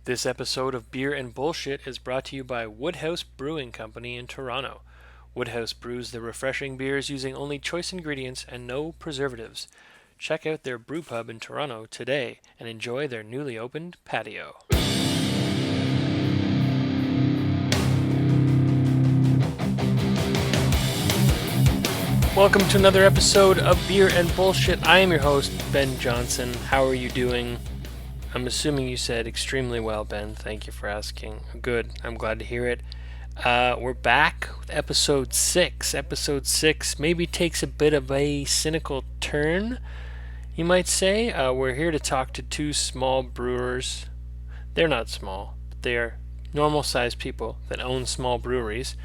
This episode of Beer and Bullshit is brought to you by Woodhouse Brewing Company in Toronto. Woodhouse brews the refreshing beers using only choice ingredients and no preservatives. Check out their brew pub in Toronto today and enjoy their newly opened patio. Welcome to another episode of Beer and Bullshit. I am your host, Ben Johnson. How are you doing? I'm assuming you said extremely well, Ben. Thank you for asking. Good. I'm glad to hear it. We're back with episode 6. Episode 6 maybe takes a bit of a cynical turn, you might say. We're here to talk to two small brewers. They're not small, but they are normal-sized people that own small breweries.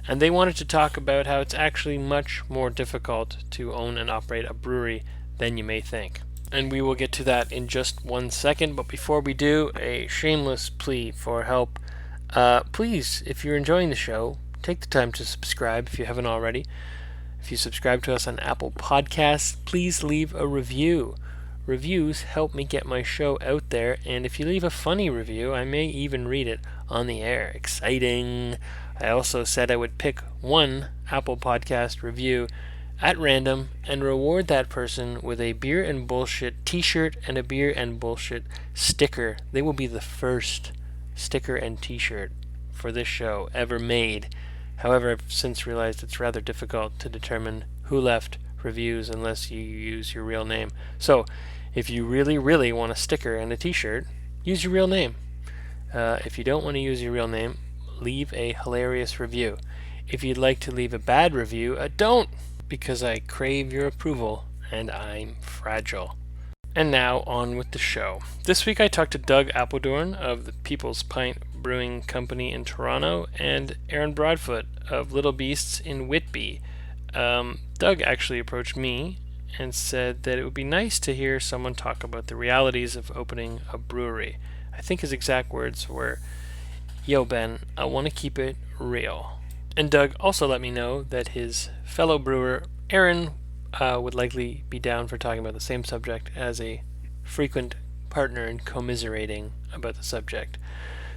And they wanted to talk about how it's actually much more difficult to own and operate a brewery than you may think. And we will get to that in just 1 second. But before we do, a shameless plea for help. Please, if you're enjoying the show, take the time to subscribe if you haven't already. If you subscribe to us on Apple Podcasts, please leave a review. Reviews help me get my show out there, and if you leave a funny review, I may even read it on the air. Exciting! I also said I would pick one Apple Podcast review at random and reward that person with a Beer and Bullshit t-shirt and a Beer and Bullshit sticker. They will be the first sticker and t-shirt for this show ever made. However, I've since realized it's rather difficult to determine who left reviews unless you use your real name. So, if you really, really want a sticker and a t-shirt, use your real name. If you don't want to use your real name, leave a hilarious review. If you'd like to leave a bad review, don't! Because I crave your approval, and I'm fragile. And now, on with the show. This week I talked to Doug Appledoorn of the People's Pint Brewing Company in Toronto and Erin Broadfoot of Little Beasts in Whitby. Doug actually approached me and said that it would be nice to hear someone talk about the realities of opening a brewery. I think his exact words were, "Yo, Ben, I want to keep it real." And Doug also let me know that his fellow brewer, Erin, would likely be down for talking about the same subject as a frequent partner in commiserating about the subject.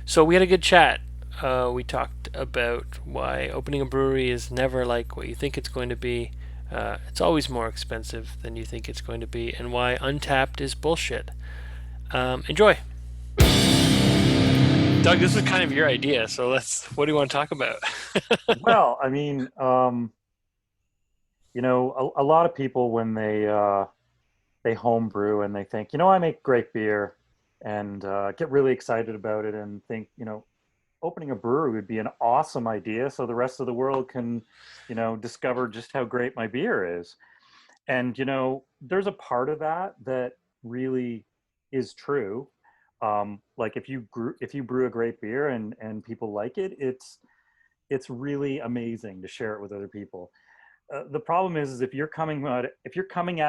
So we had a good chat. We talked about why opening a brewery is never like what you think it's going to be. It's always more expensive than you think it's going to be, and why Untappd is bullshit. Enjoy! Doug, this is kind of your idea, so what do you want to talk about? Well, I mean, a lot of people when they home brew and they think, I make great beer and get really excited about it and think, opening a brewery would be an awesome idea so the rest of the world can, discover just how great my beer is. And, there's a part of that that really is true. Like if you brew a great beer and people like it, it's really amazing to share it with other people. The problem is if you're coming at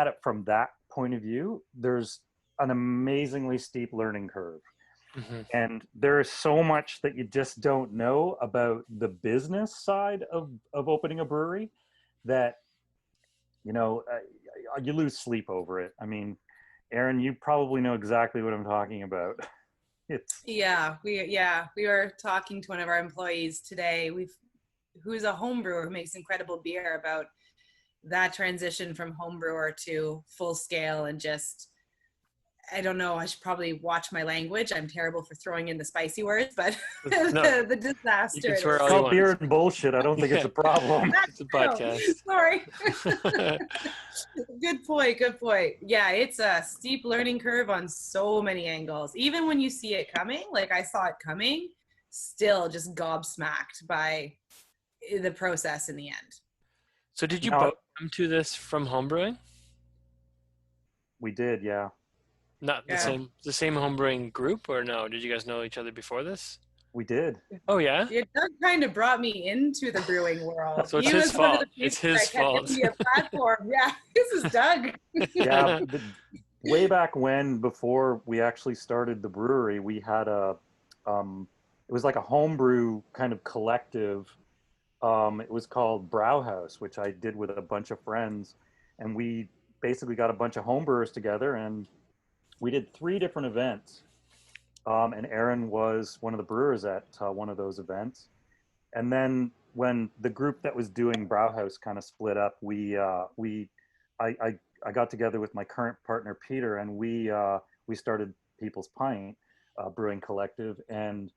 it from that point of view, there's an amazingly steep learning curve, Mm-hmm. and there is so much that you just don't know about the business side of opening a brewery that you lose sleep over it. I mean, Erin, you probably know exactly what I'm talking about. It's We were talking to one of our employees today. Who's a home brewer who makes incredible beer, about that transition from home brewer to full scale, and just, I don't know, I should probably watch my language. I'm terrible for throwing in the spicy words, but No, the disaster. you can swear it's all you called want. beer and bullshit. I don't think it's a problem. It's a podcast. Sorry. Good point. Yeah, it's a steep learning curve on so many angles. Even when you see it coming, like I saw it coming, still just gobsmacked by the process in the end. So did you Now, both come to this from homebrewing? we did, yeah. Not the Yeah. same homebrewing group, or no? Did you guys know each other before this? We did. Oh yeah. Yeah, Doug kind of brought me into the brewing world. So it's He his was one of fault. the people It's his that kept fault. giving me a platform. Yeah, this is Doug. Yeah, way back when, before we actually started the brewery, we had it was like a homebrew kind of collective. It was called Brow House, which I did with a bunch of friends, and we basically got a bunch of homebrewers together, and we did 3 different events and Erin was one of the brewers at one of those events. And then when the group that was doing Brauhaus kind of split up, I got together with my current partner Peter, and we started People's Pint Brewing Collective, and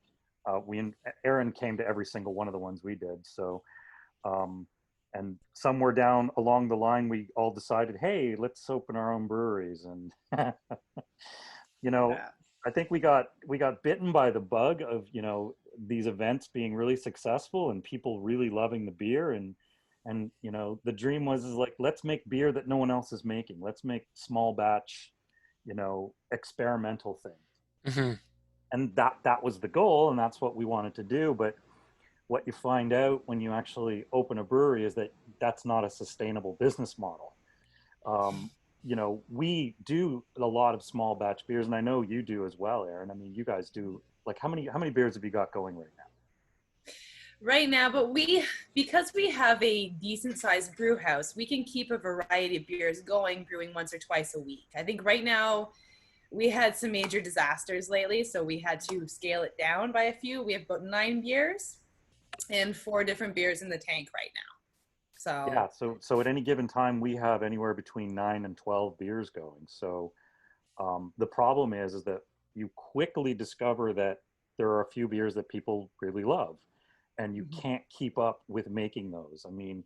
Erin came to every single one of the ones we did. So, and somewhere down along the line, we all decided, hey, let's open our own breweries, and Yeah. I think we got bitten by the bug of these events being really successful and people really loving the beer, and the dream was like, let's make beer that no one else is making. Let's make small batch, experimental things. Mm-hmm. And that was the goal, and that's what we wanted to do. But what you find out when you actually open a brewery is that that's not a sustainable business model. We do a lot of small batch beers, and I know you do as well, Erin. I mean, you guys do. Like, how many beers have you got going right now? Right now, but because we have a decent sized brew house, we can keep a variety of beers going, brewing once or twice a week. I think right now we had some major disasters lately, so we had to scale it down by a few. We have about 9 beers and 4 different beers in the tank right now. So yeah, so at any given time we have anywhere between 9 and 12 beers going. So the problem is that you quickly discover that there are a few beers that people really love, and you can't keep up with making those. I mean,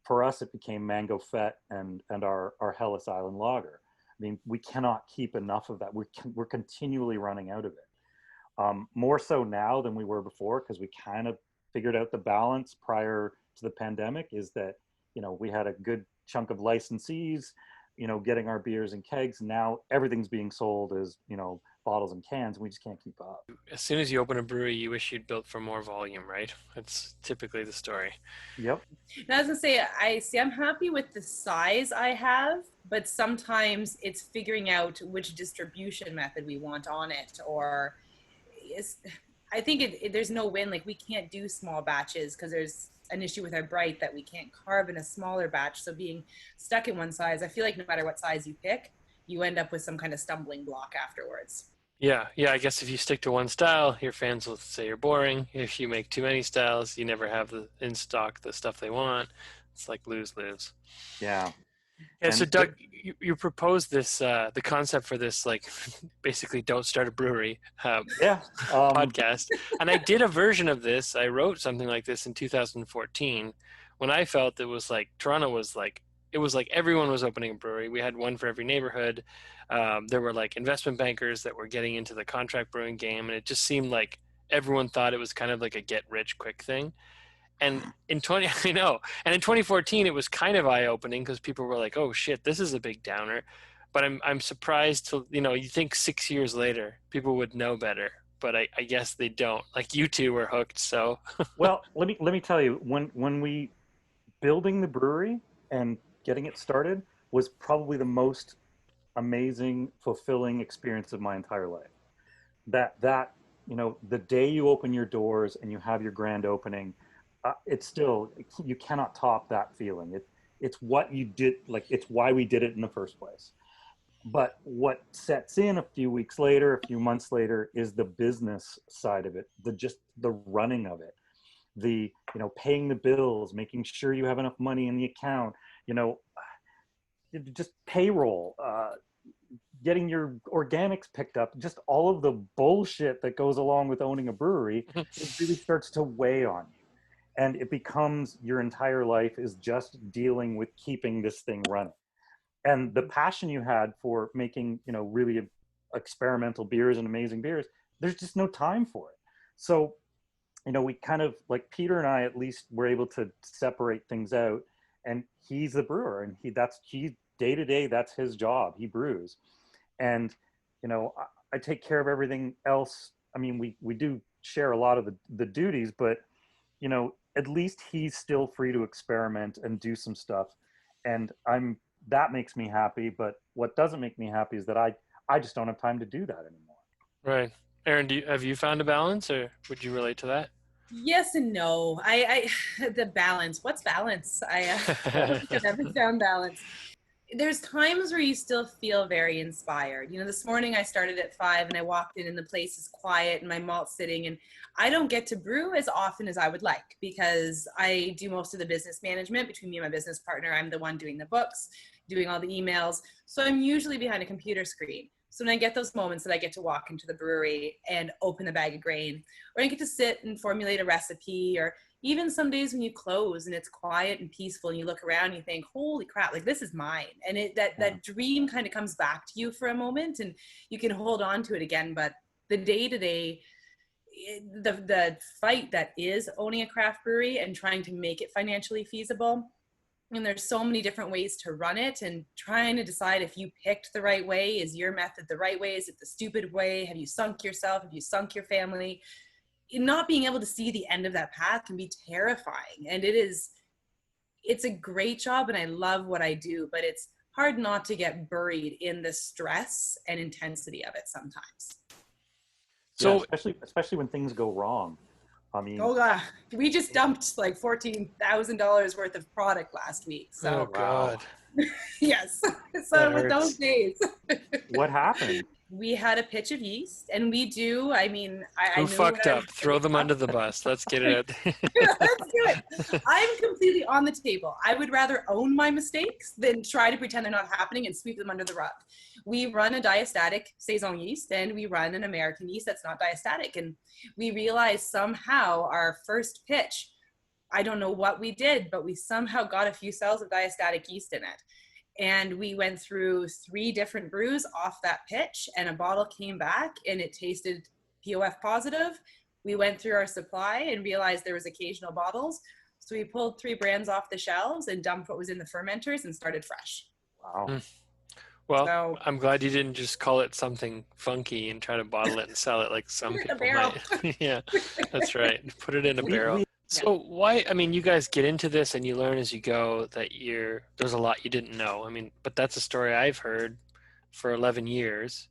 for us, it became Mango Fett and our Hellas Island Lager. I mean, we cannot keep enough of that. We're continually running out of it. More so now than we were before, because we kind of figured out the balance prior to the pandemic, is that, we had a good chunk of licensees, getting our beers in kegs. Now everything's being sold as, bottles and cans, and we just can't keep up. As soon as you open a brewery, you wish you'd built for more volume, right? That's typically the story. Yep. And I was gonna say, I'm happy with the size I have, but sometimes it's figuring out which distribution method we want on it, or I think there's no win. Like, we can't do small batches because there's an issue with our bright that we can't carve in a smaller batch. So being stuck in one size, I feel like no matter what size you pick, you end up with some kind of stumbling block afterwards. Yeah. I guess if you stick to one style, your fans will say you're boring. If you make too many styles, you never have in stock the stuff they want. It's like lose-lose. Yeah. Yeah. So Doug, you proposed this, the concept for this, like, basically don't start a brewery podcast. And I did a version of this. I wrote something like this in 2014 when I felt it was like Toronto was like, it was like everyone was opening a brewery. We had one for every neighborhood. There were like investment bankers that were getting into the contract brewing game, and it just seemed like everyone thought it was kind of like a get rich quick thing. And in 2014, it was kind of eye opening because people were like, "Oh shit, this is a big downer." But I'm surprised to, you think 6 years later people would know better, but I guess they don't. Like, you two were hooked, so. Well, let me tell you, when we building the brewery and getting it started was probably the most amazing, fulfilling experience of my entire life. That the day you open your doors and you have your grand opening, it's still, you cannot top that feeling. It's what you did, like, it's why we did it in the first place. But what sets in a few weeks later, a few months later, is the business side of it, the running of it, the paying the bills, making sure you have enough money in the account, just payroll, getting your organics picked up, just all of the bullshit that goes along with owning a brewery. It really starts to weigh on you, and it becomes your entire life is just dealing with keeping this thing running. And the passion you had for making, really experimental beers and amazing beers, there's just no time for it. So, we kind of, like, Peter and I at least were able to separate things out, and he's the brewer, and he day to day, that's his job. He brews. And, I take care of everything else. I mean, we do share a lot of the duties, but, at least he's still free to experiment and do some stuff. And that makes me happy. But what doesn't make me happy is that I just don't have time to do that anymore. Right. Erin, have you found a balance, or would you relate to that? Yes and no. I the balance. What's balance? I don't think I've ever found balance. there's times where you still feel very inspired. This morning I started at 5 and I walked in and the place is quiet and my malt's sitting, and I don't get to brew as often as I would like because I do most of the business management between me and my business partner. I'm the one doing the books, doing all the emails. So I'm usually behind a computer screen. So when I get those moments that I get to walk into the brewery and open a bag of grain, or I get to sit and formulate a recipe, or even some days when you close and it's quiet and peaceful and you look around and you think, holy crap, like this is mine. And that dream kind of comes back to you for a moment and you can hold on to it again. But the day-to-day, the fight that is owning a craft brewery and trying to make it financially feasible, and there's so many different ways to run it, and trying to decide if you picked the right way. Is your method the right way? Is it the stupid way? Have you sunk yourself? Have you sunk your family? Not being able to see the end of that path can be terrifying. And it's a great job and I love what I do, but it's hard not to get buried in the stress and intensity of it sometimes. So especially when things go wrong. I mean, oh god, we just dumped like $14,000 worth of product last week. So oh god. Yes. So with those days. What happened? We had a pitch of yeast, and we do. I mean, Who fucked up? Throw them under the bus. Let's get it out. Let's do it. I'm completely on the table. I would rather own my mistakes than try to pretend they're not happening and sweep them under the rug. We run a diastatic saison yeast, and we run an American yeast that's not diastatic. And we realized somehow our first pitch, I don't know what we did, but we somehow got a few cells of diastatic yeast in it. And we went through 3 different brews off that pitch, and a bottle came back and it tasted POF positive. We went through our supply and realized there was occasional bottles. So we pulled 3 brands off the shelves and dumped what was in the fermenters and started fresh. Wow. Well, so, I'm glad you didn't just call it something funky and try to bottle it and sell it like some people might. Yeah, that's right. Put it in a barrel. So why, I mean, you guys get into this and you learn as you go that there's a lot you didn't know. I mean, but that's a story I've heard for 11 years.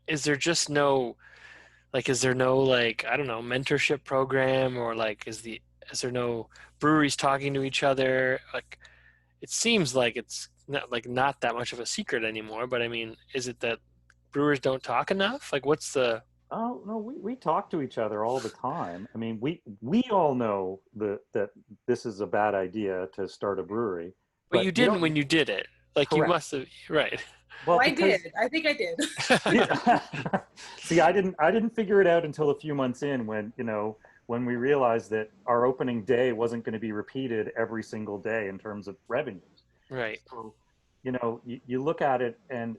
Is there no, I don't know, mentorship program, or like, is there no breweries talking to each other? Like, it seems like it's not that much of a secret anymore, but I mean, is it that brewers don't talk enough? Like, what's the... Oh, no, we talk to each other all the time. I mean, we all know that this is a bad idea to start a brewery. But you didn't when you did it. Like, correct. You must have, right. Well, I did. I think I did. See, I didn't figure it out until a few months in when we realized that our opening day wasn't going to be repeated every single day in terms of revenues. Right. So, you look at it, and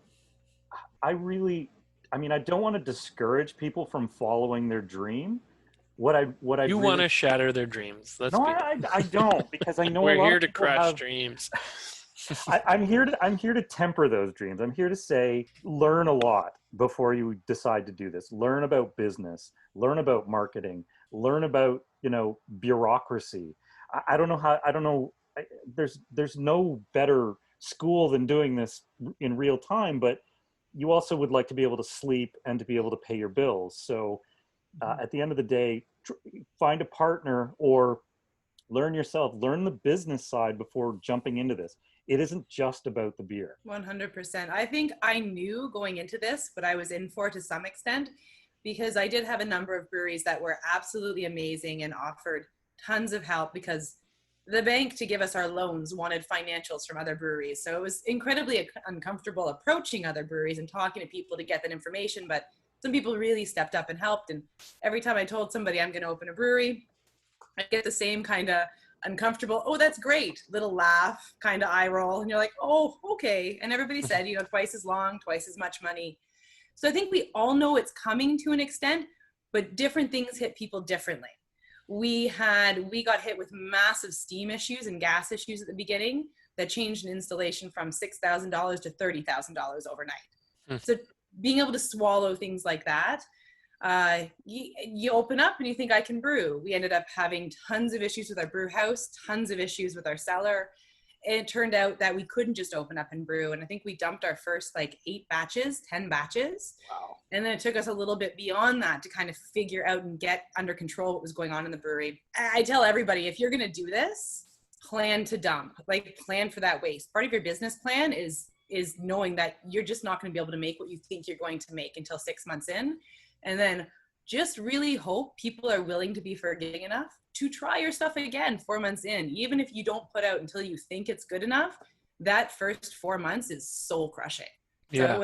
I don't want to discourage people from following their dream. You want to shatter their dreams. I don't, because I know we're here to crush dreams. I'm here to temper those dreams. I'm here to say, learn a lot before you decide to do this. Learn about business, learn about marketing, learn about, bureaucracy. I don't know. There's no better school than doing this in real time, but you also would like to be able to sleep and to be able to pay your bills. So at the end of the day, find a partner or learn yourself, learn the business side before jumping into this. It isn't just about the beer. 100%. I think I knew going into this what I was in for to some extent, because I did have a number of breweries that were absolutely amazing and offered tons of help, because the bank, to give us our loans, wanted financials from other breweries. So it was incredibly uncomfortable approaching other breweries and talking to people to get that information. But some people really stepped up and helped. And every time I told somebody I'm going to open a brewery, I get the same kind of uncomfortable, oh, that's great, little laugh, kind of eye roll. And you're like, oh, okay. And everybody said, twice as long, twice as much money. So I think we all know it's coming to an extent, but different things hit people differently. We got hit with massive steam issues and gas issues at the beginning that changed an installation from $6,000 to $30,000 overnight. So being able to swallow things like that, you open up and you think, I can brew. We ended up having tons of issues with our brew house, tons of issues with our cellar. And it turned out that we couldn't just open up and brew. And I think we dumped our first 10 batches. Wow. And then it took us a little bit beyond that to kind of figure out and get under control what was going on in the brewery. I tell everybody, if you're going to do this, plan to dump, like plan for that waste. Part of your business plan is knowing that you're just not going to be able to make what you think you're going to make until 6 months in. And then just really hope people are willing to be forgiving enough to try your stuff again 4 months in. Even if you don't put out until you think it's good enough, that first 4 months is soul crushing. So Yeah.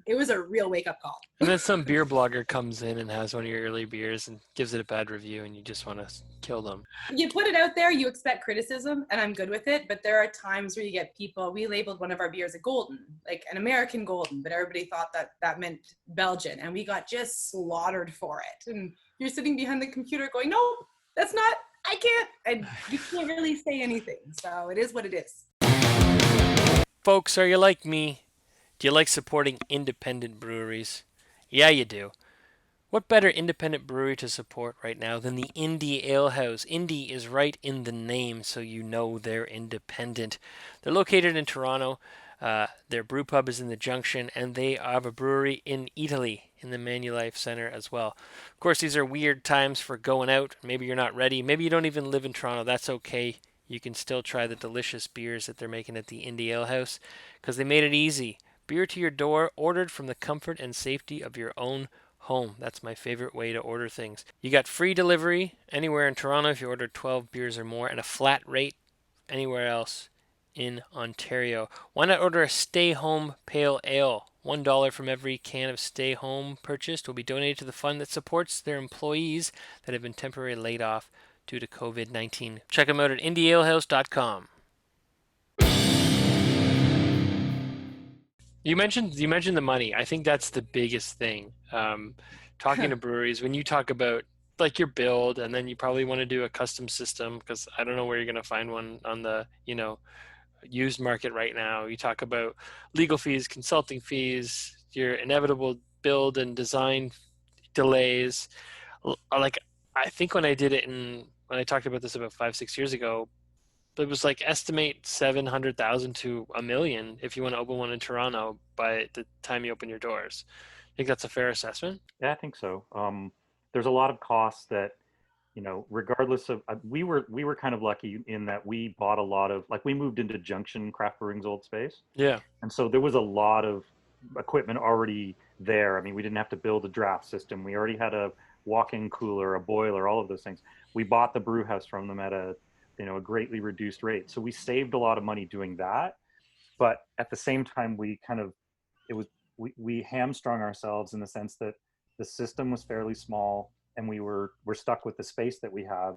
it was a real wake up call. And then some beer blogger comes in and has one of your early beers and gives it a bad review, and you just want to kill them. You put it out there, you expect criticism, and I'm good with it. But there are times where you get people, we labeled one of our beers a golden, like an American golden, but everybody thought that meant Belgian. And we got just slaughtered for it. And you're sitting behind the computer going, no, that's not, I can't. And you can't really say anything. So it is what it is. Folks, are you like me? Do you like supporting independent breweries? Yeah, you do. What better independent brewery to support right now than the Indie Ale House? Indie is right in the name, so you know they're independent. They're located in Toronto. Their brew pub is in the Junction, and they have a brewery in Italy in the Manulife Center as well. Of course, these are weird times for going out. Maybe you're not ready. Maybe you don't even live in Toronto. That's okay. You can still try the delicious beers that they're making at the Indie Ale House because they made it easy. Beer to your door, ordered from the comfort and safety of your own home. That's my favorite way to order things. You got free delivery anywhere in Toronto if you order 12 beers or more, and a flat rate anywhere else in Ontario. Why not order a Stay Home Pale Ale? $1 from every can of Stay Home purchased will be donated to the fund that supports their employees that have been temporarily laid off due to COVID-19. Check them out at indiealehouse.com. You mentioned the money. I think that's the biggest thing. Talking to breweries, when you talk about like your build, and then you probably want to do a custom system because I don't know where you're going to find one on the used market right now. You talk about legal fees, consulting fees, your inevitable build and design delays. Like I think when I did it when I talked about this about 5-6 years ago, it was like estimate 700,000 to $1 million if you want to open one in Toronto by the time you open your doors. I think that's a fair assessment. Yeah, I think so. There's a lot of costs that, regardless of, we were kind of lucky in that we bought a lot of, like we moved into Junction Craft Brewing's old space. Yeah. And so there was a lot of equipment already there. I mean, we didn't have to build a draft system. We already had a walk-in cooler, a boiler, all of those things. We bought the brew house from them at a greatly reduced rate. So we saved a lot of money doing that. But at the same time, we hamstrung ourselves in the sense that the system was fairly small and we're stuck with the space that we have.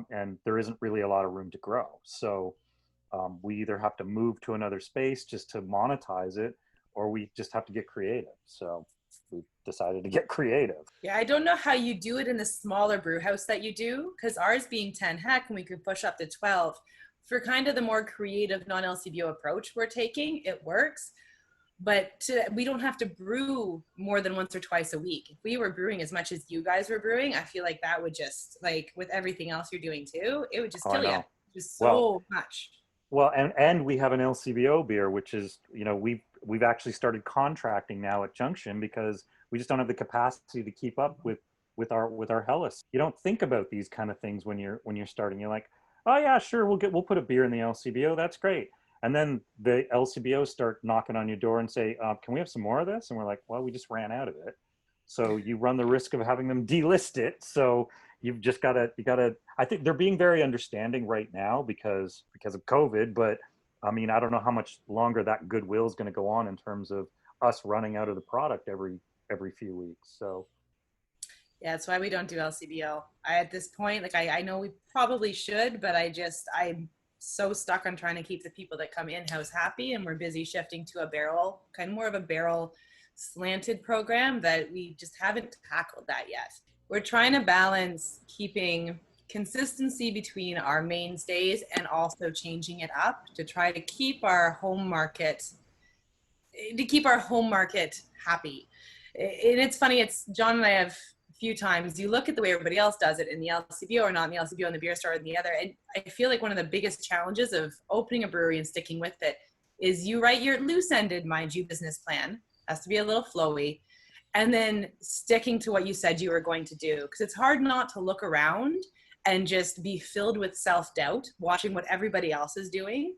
And there isn't really a lot of room to grow. So we either have to move to another space just to monetize it, or we just have to get creative. So we decided to get creative. Yeah, I don't know how you do it in the smaller brew house that you do, because ours being 10 hec and we could push up to 12. For kind of the more creative non-LCDO approach we're taking, it works. But we don't have to brew more than once or twice a week. If we were brewing as much as you guys were brewing, I feel like that would just, like with everything else you're doing too, it would just kill you. Just so much. Well, and we have an LCDO beer, which is, we've actually started contracting now at Junction because we just don't have the capacity to keep up with our Hellas. You don't think about these kind of things when you're starting. You're like, oh yeah, sure, we'll put a beer in the LCBO. That's great. And then the LCBOs start knocking on your door and say, can we have some more of this? And we're like, well, we just ran out of it. So you run the risk of having them delist it. So you've just gotta, I think they're being very understanding right now because of COVID, but I mean, I don't know how much longer that goodwill is going to go on in terms of us running out of the product every few weeks. So yeah, that's why we don't do LCBO. At this point, like I know we probably should, but I'm so stuck on trying to keep the people that come in-house happy, and we're busy shifting to a barrel, kind of more of a barrel slanted program that we just haven't tackled that yet. We're trying to balance keeping consistency between our mainstays and also changing it up to try to keep our home market happy. And it's funny, it's John and I have a few times, you look at the way everybody else does it in the LCBO or not in the LCBO in the beer store and the other, and I feel like one of the biggest challenges of opening a brewery and sticking with it is you write your loose-ended, mind you, business plan, has to be a little flowy, and then sticking to what you said you were going to do, because it's hard not to look around and just be filled with self-doubt, watching what everybody else is doing.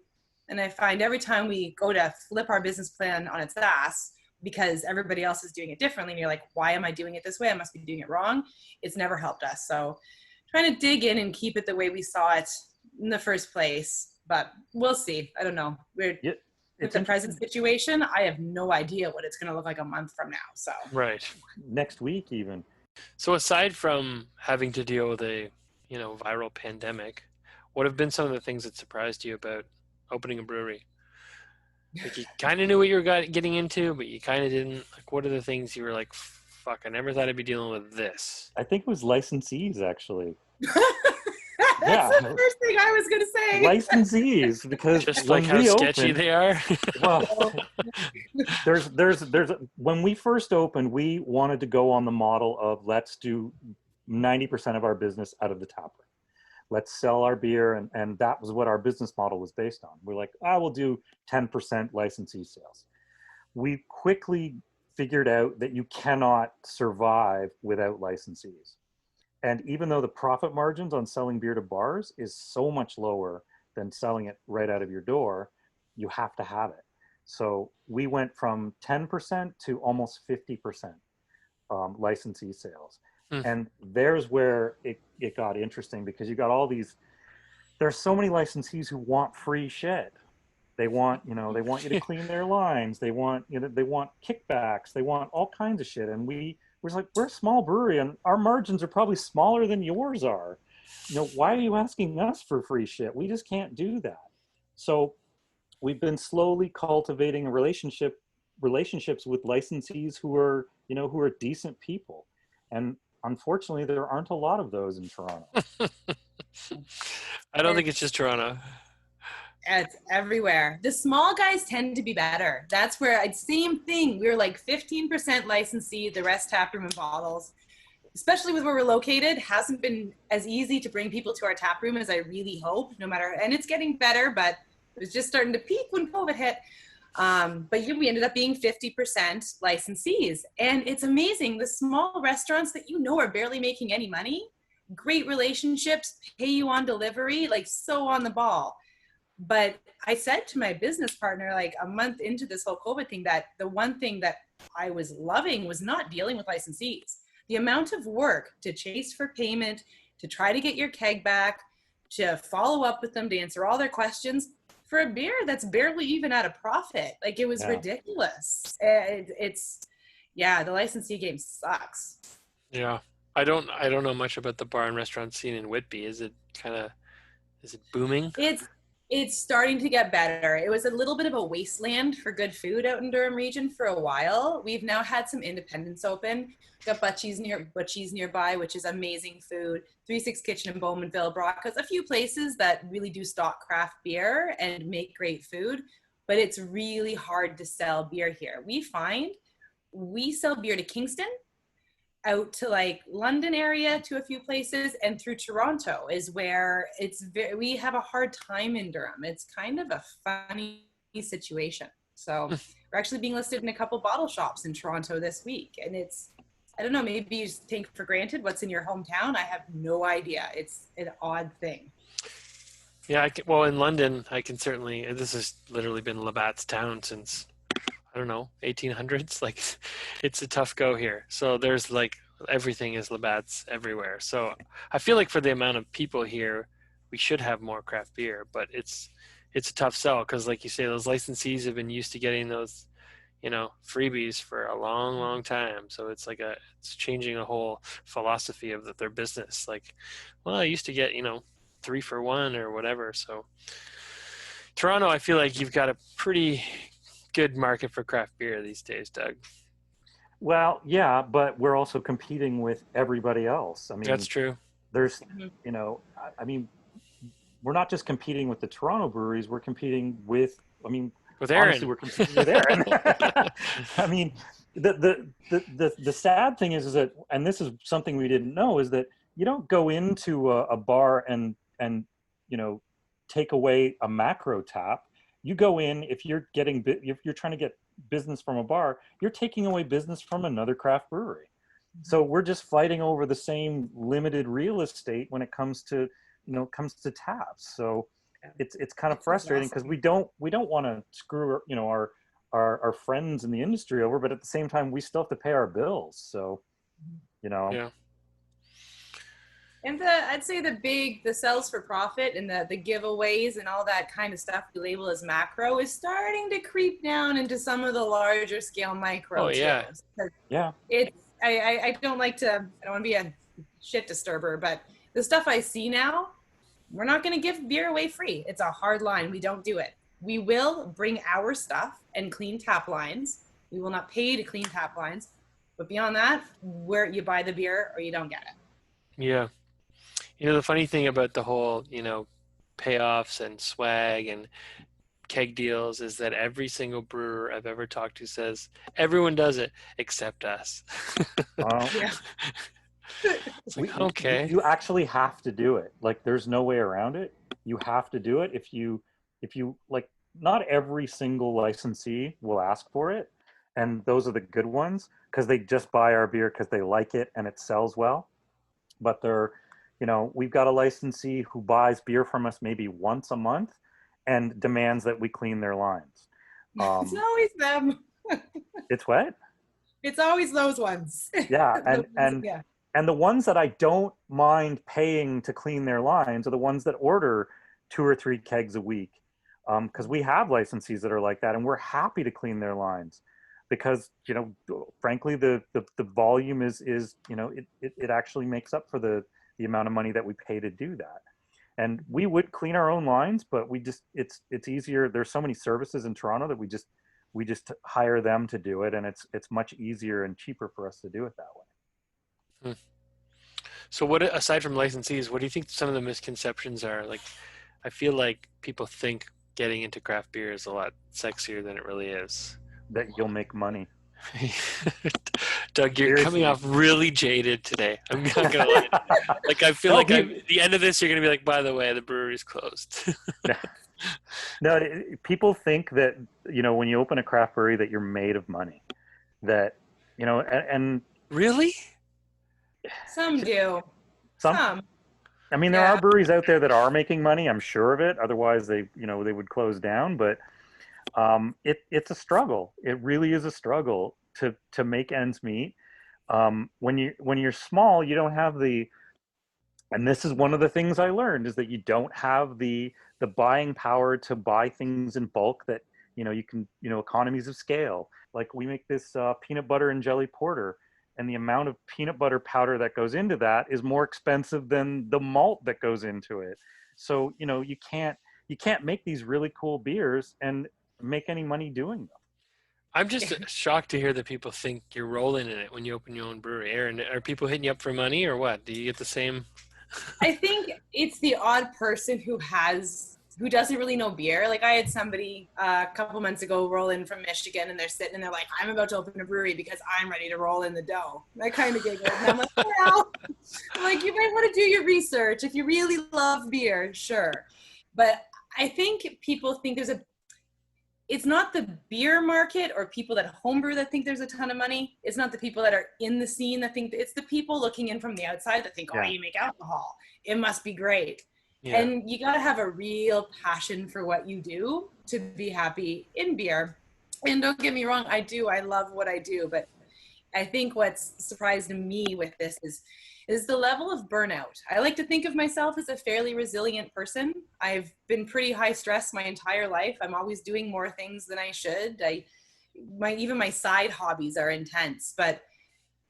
And I find every time we go to flip our business plan on its ass because everybody else is doing it differently, and you're like, why am I doing it this way? I must be doing it wrong. It's never helped us. So trying to dig in and keep it the way we saw it in the first place. But we'll see. I don't know. With the present situation, I have no idea what it's going to look like a month from now. So Right. Next week even. So aside from having to deal with a, viral pandemic, what have been some of the things that surprised you about opening a brewery? Like, you kind of knew what you were getting into, but you kind of didn't. Like, what are the things you were like, fuck, I never thought I'd be dealing with this? I think it was licensees, actually. That's the first thing I was going to say. Licensees, because just like how sketchy they are. Well, there's when we first opened, we wanted to go on the model of let's do 90% of our business out of the tap room. Let's sell our beer, and that was what our business model was based on. We're like, we'll do 10% licensee sales. We quickly figured out that you cannot survive without licensees. And even though the profit margins on selling beer to bars is so much lower than selling it right out of your door, you have to have it. So we went from 10% to almost 50% licensee sales. And there's where it got interesting, because you got all these, there's so many licensees who want free shit. They want, they want you to clean their lines. They want, they want kickbacks. They want all kinds of shit. And we're like, we're a small brewery and our margins are probably smaller than yours are. Why are you asking us for free shit? We just can't do that. So we've been slowly cultivating relationships with licensees who are, who are decent people. And unfortunately, there aren't a lot of those in Toronto. I don't think it's just Toronto. It's everywhere. The small guys tend to be better. That's where same thing. We were like 15% licensee, the rest taproom and bottles. Especially with where we're located, hasn't been as easy to bring people to our taproom as I really hope. And it's getting better, but it was just starting to peak when COVID hit. But we ended up being 50% licensees, and it's amazing. The small restaurants that are barely making any money, great relationships, pay you on delivery, like so on the ball. But I said to my business partner, like a month into this whole COVID thing, that the one thing that I was loving was not dealing with licensees. The amount of work to chase for payment, to try to get your keg back, to follow up with them, to answer all their questions for a beer that's barely even at a profit. Like, it was ridiculous. The licensee game sucks. Yeah. I don't know much about the bar and restaurant scene in Whitby. Is it booming? It's starting to get better. It was a little bit of a wasteland for good food out in Durham region for a while. We've now had some independents open. We've got Butchie's nearby, which is amazing food. 36 Kitchen in Bowmanville, Brock's, a few places that really do stock craft beer and make great food, but it's really hard to sell beer here. We find we sell beer to Kingston, out to like London area, to a few places, and through Toronto is where we have a hard time in Durham. It's kind of a funny situation. So we're actually being listed in a couple bottle shops in Toronto this week. And I don't know, maybe you just take for granted what's in your hometown. I have no idea. It's an odd thing. Yeah, in London, I can certainly, this has literally been Labatt's town since, I don't know, 1800s. Like, it's a tough go here. So there's like, everything is Labatt's everywhere. So I feel like for the amount of people here, we should have more craft beer, but it's a tough sell because, like you say, those licensees have been used to getting those, freebies for a long, long time. So it's like it's changing a whole philosophy of their business. Like, well, I used to get, 3 for 1 or whatever. So Toronto, I feel like you've got a pretty good market for craft beer these days, Doug. Well, yeah, but we're also competing with everybody else. I mean, that's true. There's, we're not just competing with the Toronto breweries. We're competing with Erin. Honestly, we're competing with Erin. I mean, the sad thing is that, and this is something we didn't know, is that you don't go into a bar and take away a macro tap. You go in, if you're trying to get business from a bar, you're taking away business from another craft brewery. So we're just fighting over the same limited real estate when it comes to, taps. So it's kind of frustrating because we don't want to screw, our friends in the industry over, but at the same time, we still have to pay our bills. So, Yeah. And I'd say the sales for profit and the giveaways and all that kind of stuff we label as macro is starting to creep down into some of the larger scale micro. Oh, yeah. Yeah. I don't want to be a shit disturber, but the stuff I see now, we're not going to give beer away free. It's a hard line. We don't do it. We will bring our stuff and clean tap lines. We will not pay to clean tap lines. But beyond that, where you buy the beer or you don't get it. Yeah. The funny thing about the whole, payoffs and swag and keg deals is that every single brewer I've ever talked to says everyone does it except us. Yeah. It's like, okay. You actually have to do it. Like, there's no way around it. You have to do it. If you like, not every single licensee will ask for it. And those are the good ones because they just buy our beer because they like it and it sells well. But we've got a licensee who buys beer from us maybe once a month and demands that we clean their lines. It's always them. It's what? It's always those ones. Yeah, and the ones that I don't mind paying to clean their lines are the ones that order 2 or 3 kegs a week, because we have licensees that are like that, and we're happy to clean their lines because frankly the volume is it actually makes up for the amount of money that we pay to do that. And we would clean our own lines, but we just it's easier. There's so many services in Toronto that we just hire them to do it, and it's much easier and cheaper for us to do it that way. So what, aside from licensees, what do you think some of the misconceptions are? Like, I feel like people think getting into craft beer is a lot sexier than it really is. That you'll make money. Doug, you're coming off really jaded today. I'm not gonna lie. Like, I feel the end of this, you're gonna be like, by the way, the brewery's closed. No, people think that when you open a craft brewery that you're made of money. That and really, some do. Some. I mean, there are breweries out there that are making money. I'm sure of it. Otherwise, they would close down. But it's a struggle. It really is a struggle to make ends meet. When you're small, you don't have and this is one of the things I learned, is that you don't have the buying power to buy things in bulk that you can economies of scale. Like, we make this peanut butter and jelly porter, and the amount of peanut butter powder that goes into that is more expensive than the malt that goes into it. So you can't make these really cool beers and make any money doing them. I'm just shocked to hear that people think you're rolling in it when you open your own brewery. Erin, are people hitting you up for money or what? Do you get the same? I think it's the odd person who doesn't really know beer. Like, I had somebody a couple months ago roll in from Michigan, and they're sitting and they're like, I'm about to open a brewery because I'm ready to roll in the dough. I kind of giggled, and I'm like, well, you might want to do your research. If you really love beer, sure. But I think people think it's not the beer market or people that homebrew that think there's a ton of money. It's not the people that are in the scene that think, it's the people looking in from the outside that think, you make alcohol, it must be great. Yeah. And you got to have a real passion for what you do to be happy in beer. And don't get me wrong, I love what I do. But I think what's surprised me with this is the level of burnout. I like to think of myself as a fairly resilient person. I've been pretty high stress my entire life. I'm always doing more things than I should. Even my side hobbies are intense, but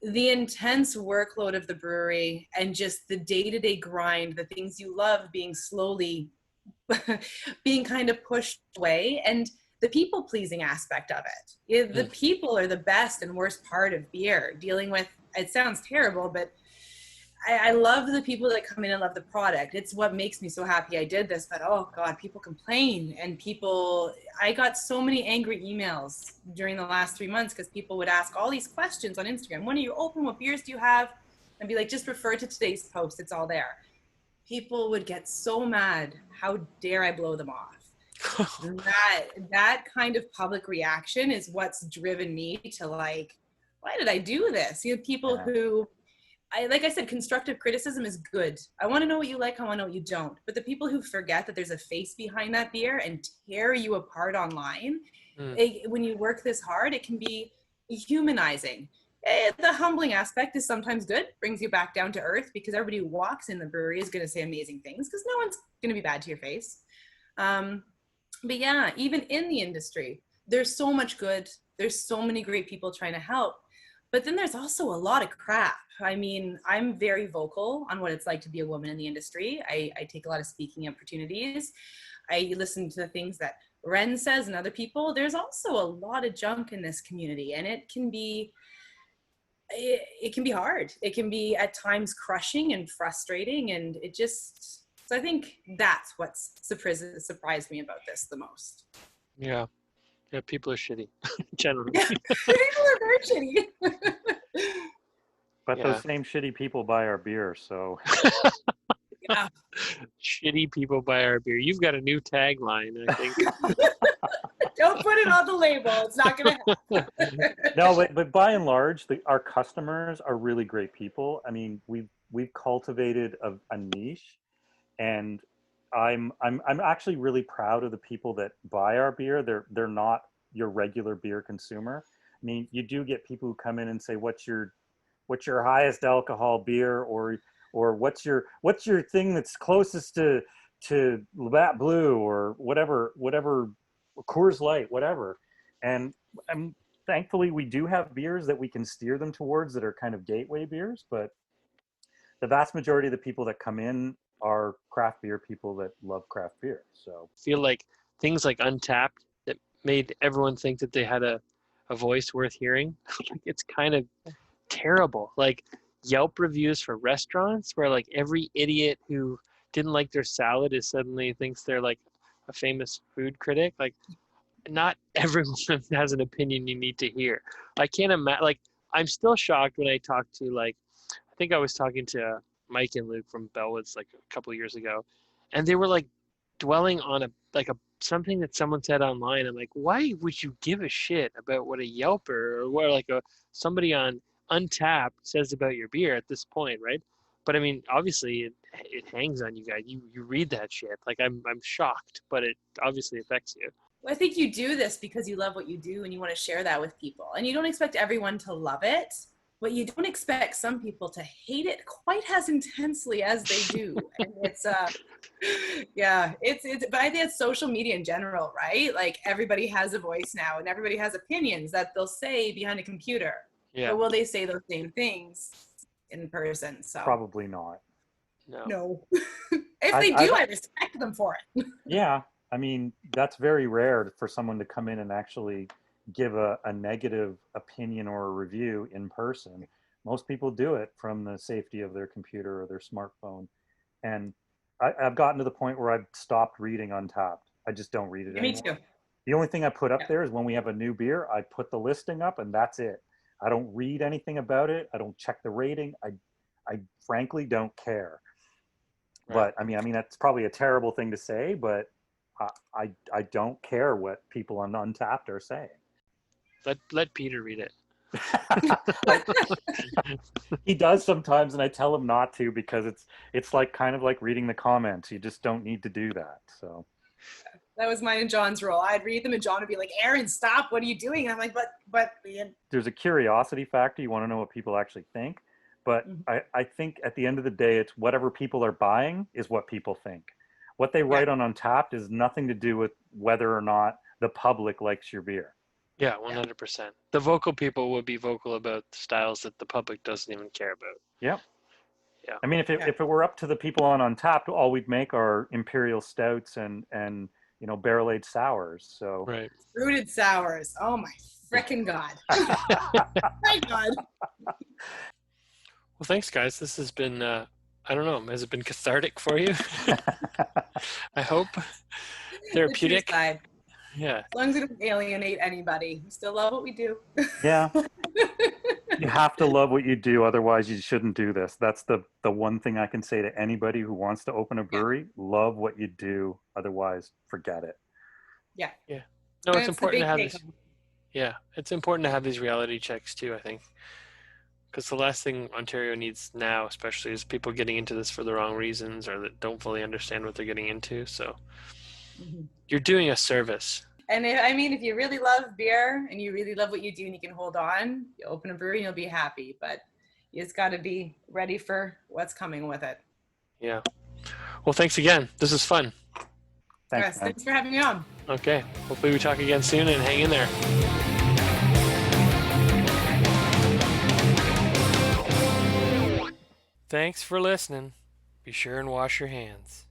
the intense workload of the brewery and just the day-to-day grind, the things you love being slowly being kind of pushed away, and the people-pleasing aspect of it. The people are the best and worst part of beer. Dealing with, it sounds terrible, but I love the people that come in and love the product. It's what makes me so happy I did this, but oh God, people complain, and I got so many angry emails during the last 3 months because people would ask all these questions on Instagram. When are you open? What beers do you have? And be like, just refer to today's post. It's all there. People would get so mad. How dare I blow them off? That kind of public reaction is what's driven me to why did I do this? You know, people who, like I said, constructive criticism is good. I want to know what you like. I want to know what you don't. But the people who forget that there's a face behind that beer and tear you apart online, when you work this hard, it can be humanizing. The humbling aspect is sometimes good, brings you back down to earth, because everybody who walks in the brewery is going to say amazing things, because no one's going to be bad to your face. But yeah, even in the industry, there's so much good. There's so many great people trying to help. But then there's also a lot of crap. I mean, I'm very vocal on what it's like to be a woman in the industry. I take a lot of speaking opportunities. I listen to the things that Ren says and other people. There's also a lot of junk in this community, and it can be hard. It can be at times crushing and frustrating, and so I think that's what's surprised me about this the most. Yeah, people are shitty generally. Yeah, people are very shitty. But those same shitty people buy our beer, so. Yeah. Shitty people buy our beer. You've got a new tagline, I think. Don't put it on the label. It's not going to happen. No, but by and large, our customers are really great people. I mean, we've cultivated a niche, and I'm actually really proud of the people that buy our beer. They're not your regular beer consumer. I mean, you do get people who come in and say, "What's your highest alcohol beer?" or what's your thing that's closest to Labatt Blue, or whatever Coors Light, whatever. And thankfully we do have beers that we can steer them towards that are kind of gateway beers, but the vast majority of the people that come in are craft beer people that love craft beer. So I feel like things like Untappd that made everyone think that they had a voice worth hearing, it's kind of terrible. Like Yelp reviews for restaurants where like every idiot who didn't like their salad suddenly thinks they're like a famous food critic. Like, not everyone has an opinion you need to hear. I can't imagine, like, I'm still shocked when I talk to, like, I think I was talking to Mike and Luke from Bellwoods like a couple of years ago, and they were like dwelling on something that someone said online. I'm like, why would you give a shit about what a Yelper or what like somebody on Untappd says about your beer at this point, right? But I mean, obviously it hangs on you guys. You read that shit. Like I'm shocked, but it obviously affects you. Well, I think you do this because you love what you do and you want to share that with people. And you don't expect everyone to love it, but you don't expect some people to hate it quite as intensely as they do. And it's but I think it's social media in general, right? Like everybody has a voice now and everybody has opinions that they'll say behind a computer. Yeah. But will they say those same things in person? So probably not. No. If they do, I respect them for it. Yeah. I mean, that's very rare for someone to come in and actually give a negative opinion or a review in person. Most people do it from the safety of their computer or their smartphone. And I've gotten to the point where I've stopped reading Untappd. I just don't read it anymore. Me too. The only thing I put up there is when we have a new beer, I put the listing up and that's it. I don't read anything about it. I don't check the rating. I frankly don't care. Right. But I mean, that's probably a terrible thing to say, but I don't care what people on Untappd are saying. Let Peter read it. He does sometimes, and I tell him not to because it's like kind of like reading the comments. You just don't need to do that. So that was mine and John's role. I'd read them, and John would be like, "Erin, stop! What are you doing?" And I'm like, "But." There's a curiosity factor. You want to know what people actually think, but I think at the end of the day, it's whatever people are buying is what people think. What they write on Untappd is nothing to do with whether or not the public likes your beer. Yeah, 100%. The vocal people will be vocal about styles that the public doesn't even care about. Yeah. Yeah. I mean, if it were up to the people on Untappd, all we'd make are imperial stouts and barrel-aged sours. So right. Fruited sours. Oh my frickin' God. My God. Well, thanks, guys. This has been I don't know. Has it been cathartic for you? I hope. Therapeutic. Yeah. As long as we don't alienate anybody, we still love what we do. Yeah. You have to love what you do, otherwise you shouldn't do this. That's the one thing I can say to anybody who wants to open a brewery. Love what you do, otherwise forget it. Yeah. Yeah. No, it's important to have this. Yeah, it's important to have these reality checks too, I think. Because the last thing Ontario needs now, especially, is people getting into this for the wrong reasons or that don't fully understand what they're getting into. So you're doing a service. And if you really love beer and you really love what you do and you can hold on, you open a brewery and you'll be happy. But you just got to be ready for what's coming with it. Yeah. Well, thanks again. This is fun. Thanks, man. Thanks for having me on. Okay. Hopefully we talk again soon and hang in there. Thanks for listening. Be sure and wash your hands.